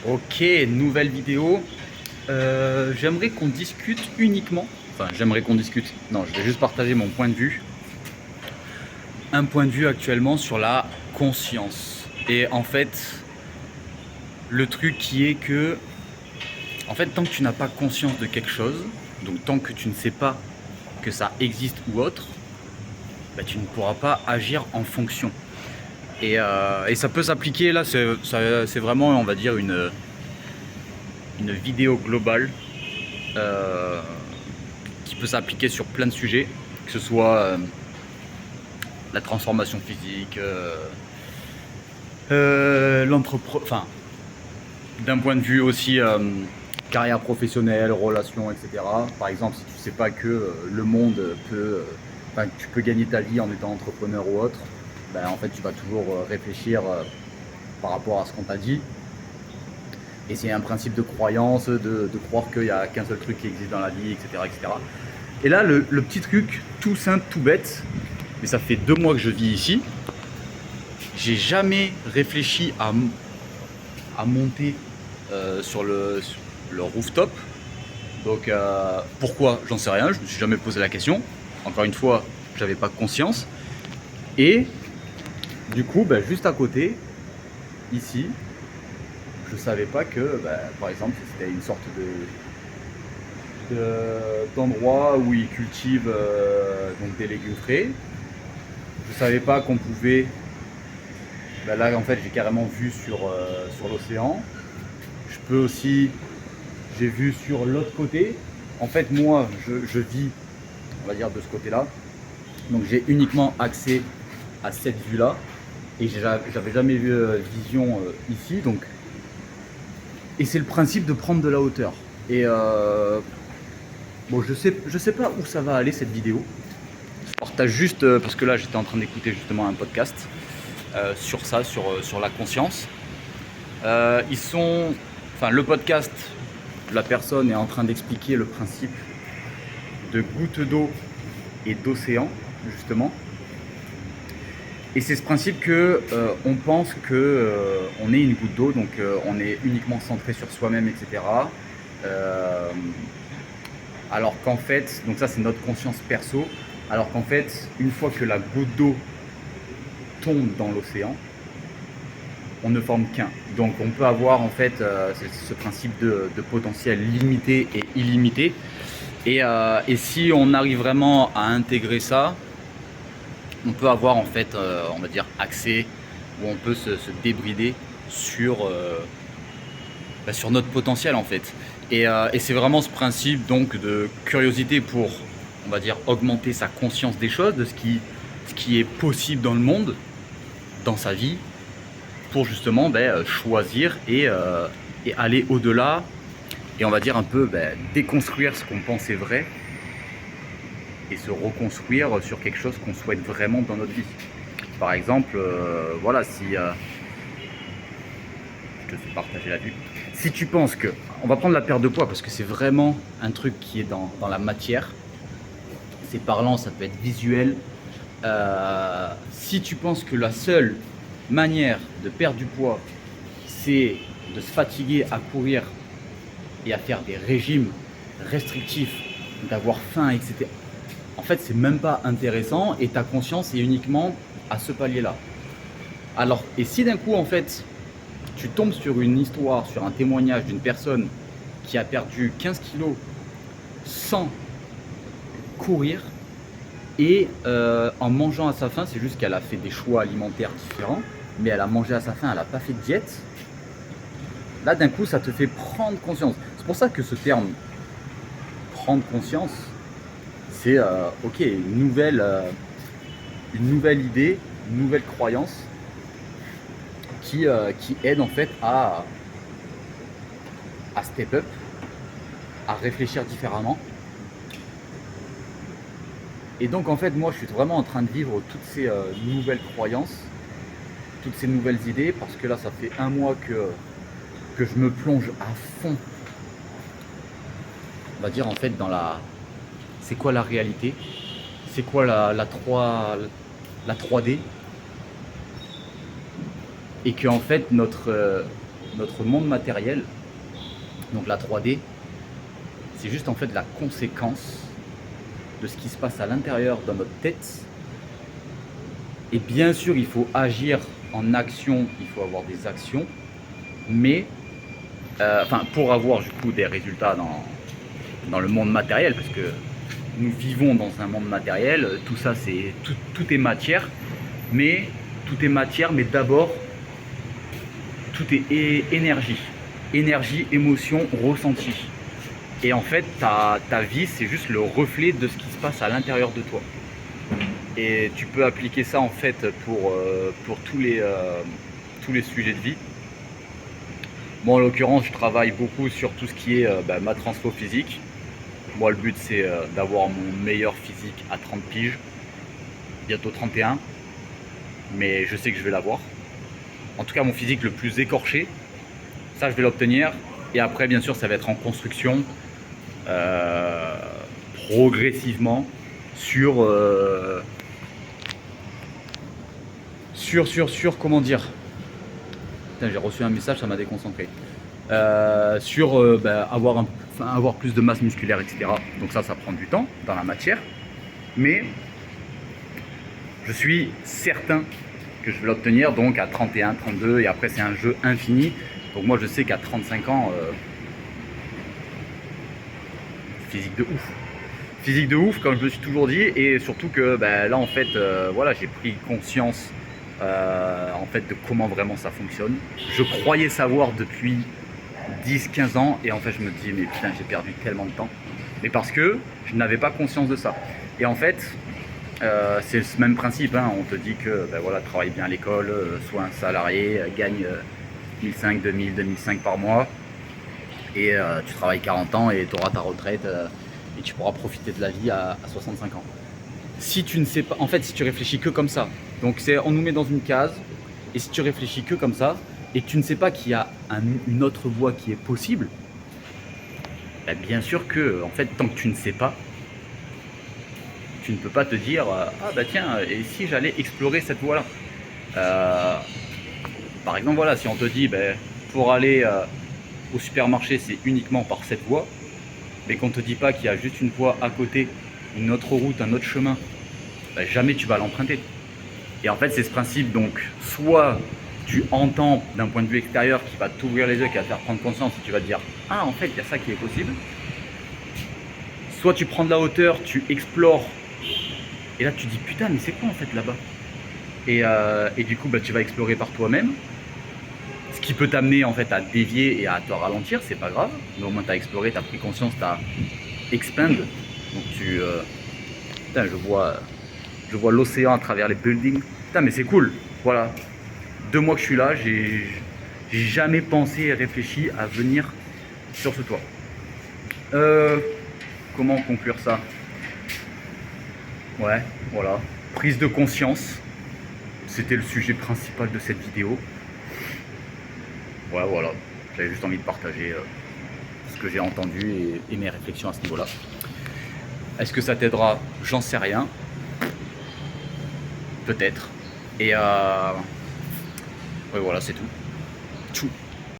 Ok, nouvelle vidéo. J'aimerais qu'on discute uniquement. Enfin, j'aimerais qu'on discute. Non, je vais juste partager mon point de vue. Un point de vue actuellement sur la conscience. Et en fait, le truc qui est que, en fait, tant que tu n'as pas conscience de quelque chose, donc tant que tu ne sais pas que ça existe ou autre, bah, tu ne pourras pas agir en fonction. Et ça peut s'appliquer, là, c'est vraiment, on va dire, une vidéo globale euh, qui peut s'appliquer sur plein de sujets, que ce soit la transformation physique, enfin, d'un point de vue aussi carrière professionnelle, relations, etc. Par exemple, si tu ne sais pas que le monde peut, tu peux gagner ta vie en étant entrepreneur ou autre, ben, en fait, tu vas toujours réfléchir par rapport à ce qu'on t'a dit. Et c'est un principe de croyance, de croire qu'il n'y a qu'un seul truc qui existe dans la vie, etc. etc. Et là, le petit truc, tout simple, tout bête, mais ça fait 2 mois que je vis ici, j'ai jamais réfléchi à monter sur le rooftop. Donc pourquoi, j'en sais rien, je me suis jamais posé la question. Encore une fois, j'avais pas conscience. Et du coup, ben, juste à côté, ici, je savais pas que, ben, par exemple, c'était une sorte d'endroit où ils cultivent donc des légumes frais. Je savais pas qu'on pouvait. Ben là, en fait, j'ai carrément vu sur l'océan. Je peux aussi. J'ai vu sur l'autre côté. En fait, moi, je vis, on va dire, de ce côté-là. Donc, j'ai uniquement accès à cette vue-là. Et j'avais jamais vu vision ici. Donc, et c'est le principe de prendre de la hauteur. Et bon, je sais pas où ça va aller cette vidéo. Je partage juste parce que là, j'étais en train d'écouter justement un podcast sur ça, sur la conscience. Enfin, le podcast, la personne est en train d'expliquer le principe de goutte d'eau et d'océan, justement. Et c'est ce principe que on pense que on est une goutte d'eau, donc on est uniquement centré sur soi-même, etc. Alors qu'en fait, donc ça c'est notre conscience perso, alors qu'en fait, une fois que la goutte d'eau tombe dans l'océan, on ne forme qu'un. Donc on peut avoir en fait ce principe de potentiel limité et illimité. Et si on arrive vraiment à intégrer ça, on peut avoir en fait, on va dire, accès, où on peut se débrider sur sur notre potentiel en fait. Et c'est vraiment ce principe donc de curiosité pour, on va dire, augmenter sa conscience des choses, de ce qui est possible dans le monde, dans sa vie, pour justement choisir et aller au-delà, et on va dire un peu déconstruire ce qu'on pensait vrai et se reconstruire sur quelque chose qu'on souhaite vraiment dans notre vie. Par exemple, voilà, si je te fais partager la vue. Si tu penses que, on va prendre la perte de poids parce que c'est vraiment un truc qui est dans la matière. C'est parlant, ça peut être visuel. Si tu penses que la seule manière de perdre du poids, c'est de se fatiguer à courir et à faire des régimes restrictifs, d'avoir faim, etc. En fait, c'est même pas intéressant et ta conscience est uniquement à ce palier-là. Alors, et si d'un coup, en fait, tu tombes sur une histoire, sur un témoignage d'une personne qui a perdu 15 kilos sans courir et en mangeant à sa faim, c'est juste qu'elle a fait des choix alimentaires différents, mais elle a mangé à sa faim, elle n'a pas fait de diète. Là, d'un coup, ça te fait prendre conscience. C'est pour ça que ce terme prendre conscience, c'est ok, une nouvelle idée, une nouvelle croyance qui aide en fait à step up, à réfléchir différemment. Et donc en fait, moi, je suis vraiment en train de vivre toutes ces nouvelles croyances, toutes ces nouvelles idées, parce que là, ça fait 1 mois que je me plonge à fond, on va dire en fait, dans c'est quoi la réalité, c'est quoi la 3D, et que en fait notre monde matériel, donc la 3D, c'est juste en fait la conséquence de ce qui se passe à l'intérieur dans notre tête. Et bien sûr, il faut agir en action, il faut avoir des actions, mais pour avoir du coup des résultats dans le monde matériel, parce que nous vivons dans un monde matériel, tout ça c'est tout est matière, mais d'abord tout est énergie, émotion, ressenti. Et en fait ta vie c'est juste le reflet de ce qui se passe à l'intérieur de toi. Et tu peux appliquer ça en fait pour tous les sujets de vie. Moi en l'occurrence je travaille beaucoup sur tout ce qui est ma transfo physique. Moi le but c'est d'avoir mon meilleur physique à 30 piges, bientôt 31, mais je sais que je vais l'avoir. En tout cas mon physique le plus écorché, ça je vais l'obtenir. Et après bien sûr ça va être en construction progressivement sur comment dire. Putain, j'ai reçu un message, ça m'a déconcentré. Avoir plus de masse musculaire, etc. Donc ça prend du temps dans la matière. Mais je suis certain que je vais l'obtenir donc à 31, 32 et après c'est un jeu infini. Donc moi je sais qu'à 35 ans, physique de ouf. Physique de ouf comme je me suis toujours dit, et surtout que là en fait voilà, j'ai pris conscience en fait de comment vraiment ça fonctionne. Je croyais savoir depuis 10-15 ans et en fait je me dis mais putain j'ai perdu tellement de temps. Mais parce que je n'avais pas conscience de ça. Et en fait c'est ce même principe, hein. On te dit que voilà, travaille bien à l'école, sois un salarié, gagne 1500, 2000, 2005 par mois et tu travailles 40 ans et tu auras ta retraite et tu pourras profiter de la vie à 65 ans. Si tu ne sais pas, en fait si tu réfléchis que comme ça, donc on nous met dans une case, et si tu réfléchis que comme ça et que tu ne sais pas qu'il y a une autre voie qui est possible, bien sûr que en fait tant que tu ne sais pas, tu ne peux pas te dire ah bah tiens, et si j'allais explorer cette voie là. Par exemple voilà, si on te dit pour aller au supermarché c'est uniquement par cette voie, mais qu'on ne te dit pas qu'il y a juste une voie à côté, une autre route, un autre chemin, jamais tu vas l'emprunter. Et en fait c'est ce principe, donc soit tu entends d'un point de vue extérieur qui va t'ouvrir les yeux, qui va te faire prendre conscience et tu vas te dire ah en fait il y a ça qui est possible, soit tu prends de la hauteur, tu explores et là tu dis putain mais c'est quoi en fait là-bas, et du coup tu vas explorer par toi-même, ce qui peut t'amener en fait à dévier et à te ralentir, c'est pas grave, mais au moins tu as exploré, tu as pris conscience, tu as expand. Donc putain je vois l'océan à travers les buildings, putain mais c'est cool. Voilà, 2 mois que je suis là, j'ai jamais pensé et réfléchi à venir sur ce toit. Comment conclure ça? Ouais, voilà, prise de conscience, c'était le sujet principal de cette vidéo. Ouais, voilà, j'avais juste envie de partager ce que j'ai entendu et mes réflexions à ce niveau-là. Est-ce que ça t'aidera? J'en sais rien. Peut-être. Et ouais, voilà, c'est tout. Tchou.